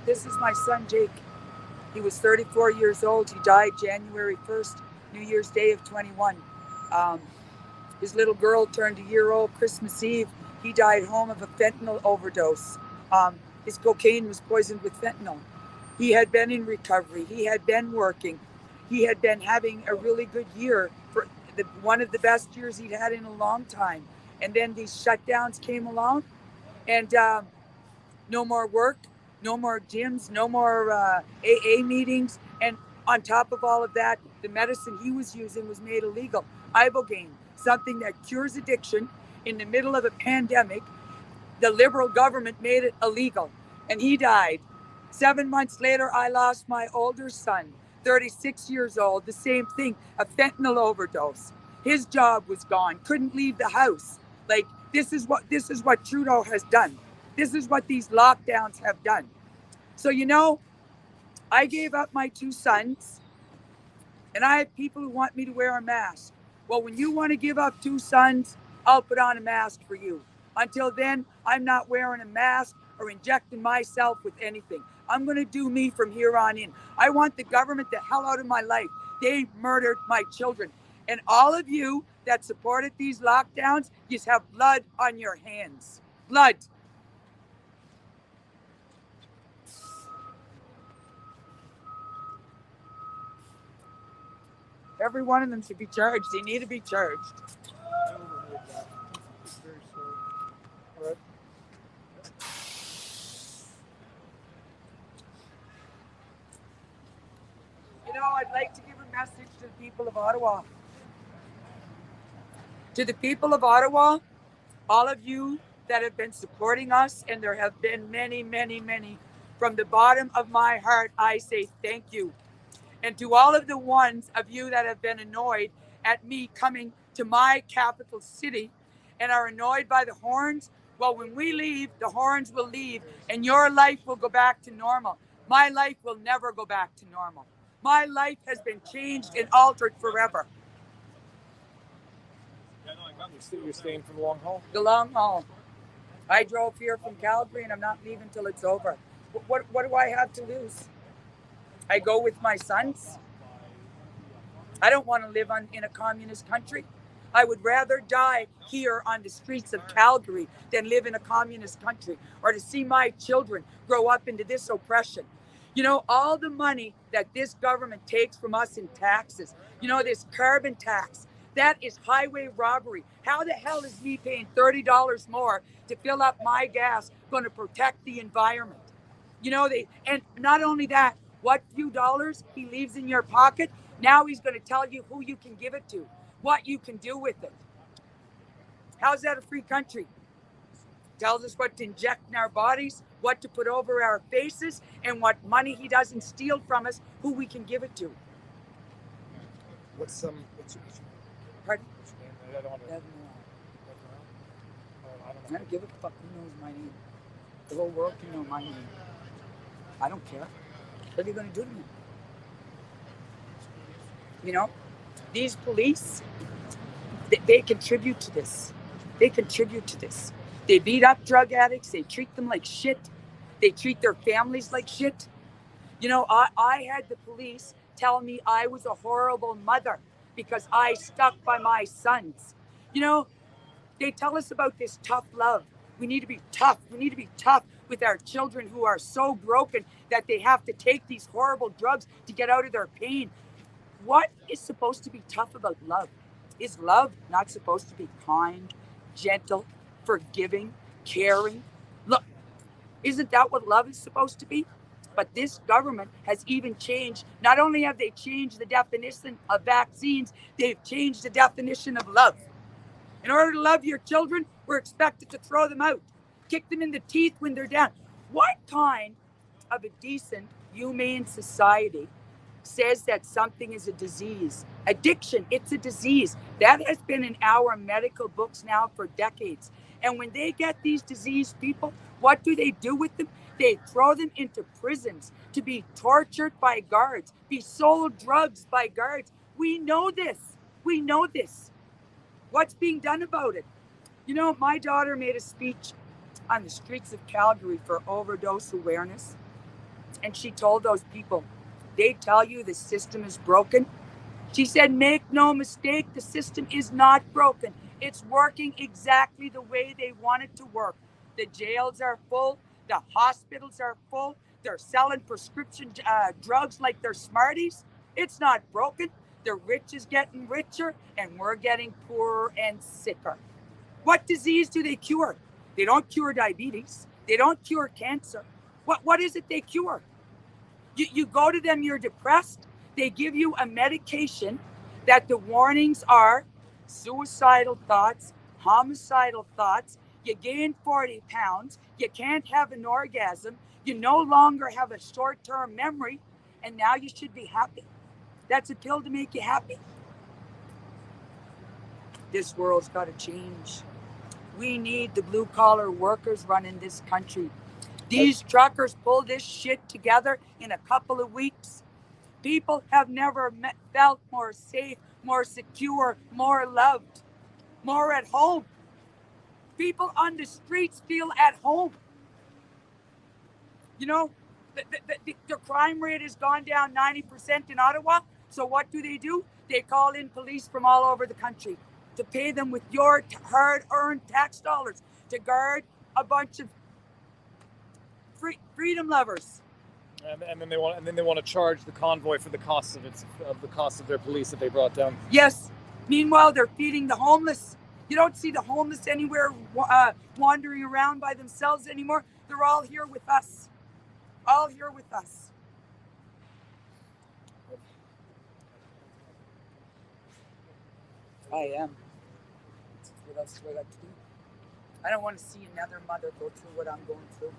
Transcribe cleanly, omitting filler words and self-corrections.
This is my son, Jake. He was 34 years old. He died January 1st, New Year's Day of 21. Um, his little girl turned a year old Christmas Eve. He died home of a fentanyl overdose. His cocaine was poisoned with fentanyl. He had been in recovery. He had been working. He had been having a really good year, for one of the best years he'd had in a long time. And then these shutdowns came along, and no more work, no more gyms, no more AA meetings. And on top of all of that, the medicine he was using was made illegal. Ibogaine, something that cures addiction in the middle of a pandemic. The Liberal government made it illegal, and he died. 7 months later, I lost my older son, 36 years old, the same thing, a fentanyl overdose. His job was gone, couldn't leave the house. Like, this is what Trudeau has done. This is what these lockdowns have done. So, I gave up my two sons, and I have people who want me to wear a mask. Well, when you want to give up two sons, I'll put on a mask for you. Until then, I'm not wearing a mask or injecting myself with anything. I'm going to do me from here on in. I want the government the hell out of my life. They murdered my children. And all of you that supported these lockdowns, you have blood on your hands. Blood. Every one of them should be charged. They need to be charged. I'd like to give a message to the people of Ottawa. To the people of Ottawa, all of you that have been supporting us, and there have been many, many, many, from the bottom of my heart, I say thank you. And to all of the ones of you that have been annoyed at me coming to my capital city and are annoyed by the horns, well, when we leave, the horns will leave and your life will go back to normal. My life will never go back to normal. My life has been changed and altered forever. You're staying for the long haul? The long haul. I drove here from Calgary and I'm not leaving till it's over. What do I have to lose? I go with my sons. I don't want to live in a communist country. I would rather die here on the streets of Calgary than live in a communist country, or to see my children grow up into this oppression. All the money that this government takes from us in taxes, this carbon tax, that is highway robbery. How the hell is me paying $30 more to fill up my gas going to protect the environment? And not only that, what few dollars he leaves in your pocket, now he's going to tell you who you can give it to, what you can do with it. How's that a free country? Tells us what to inject in our bodies, what to put over our faces, and what money he doesn't steal from us, who we can give it to. What's Pardon? I don't want to. I don't give a fuck who knows my name. The whole world can know my name. I don't care. What are you going to do to me? These police, they contribute to this. They contribute to this. They beat up drug addicts. They treat them like shit. They treat their families like shit. I had the police tell me I was a horrible mother because I stuck by my sons. They tell us about this tough love. We need to be tough. We need to be tough with our children who are so broken that they have to take these horrible drugs to get out of their pain. What is supposed to be tough about love? Is love not supposed to be kind, gentle, forgiving, caring? Look, isn't that what love is supposed to be? But this government has even changed. Not only have they changed the definition of vaccines, they've changed the definition of love. In order to love your children, we're expected to throw them out, kick them in the teeth when they're down. What kind of a decent, humane society says that something is a disease? Addiction, it's a disease. That has been in our medical books now for decades. And when they get these diseased people, what do they do with them? They throw them into prisons to be tortured by guards, be sold drugs by guards. We know this. We know this. What's being done about it? My daughter made a speech on the streets of Calgary for overdose awareness. And she told those people, they tell you the system is broken. She said, make no mistake, the system is not broken. It's working exactly the way they want it to work. The jails are full. The hospitals are full. They're selling prescription drugs like they're Smarties. It's not broken. The rich is getting richer and we're getting poorer and sicker. What disease do they cure? They don't cure diabetes. They don't cure cancer. What is it they cure? You go to them, you're depressed. They give you a medication that the warnings are suicidal thoughts, homicidal thoughts. You gain 40 pounds. You can't have an orgasm. You no longer have a short term memory. And now you should be happy. That's a pill to make you happy. This world's got to change. We need the blue collar workers running this country. These truckers pull this shit together in a couple of weeks. People have never felt more safe, more secure, more loved, more at home. People on the streets feel at home. You know, the crime rate has gone down 90% in Ottawa. So what do? They call in police from all over the country to pay them with your hard-earned tax dollars to guard a bunch of freedom lovers. And then they want to charge the convoy for the cost of their police that they brought down. Yes. Meanwhile, they're feeding the homeless. You don't see the homeless anywhere wandering around by themselves anymore. They're all here with us. All here with us. I am. What else do I got to do? I don't want to see another mother go through what I'm going through.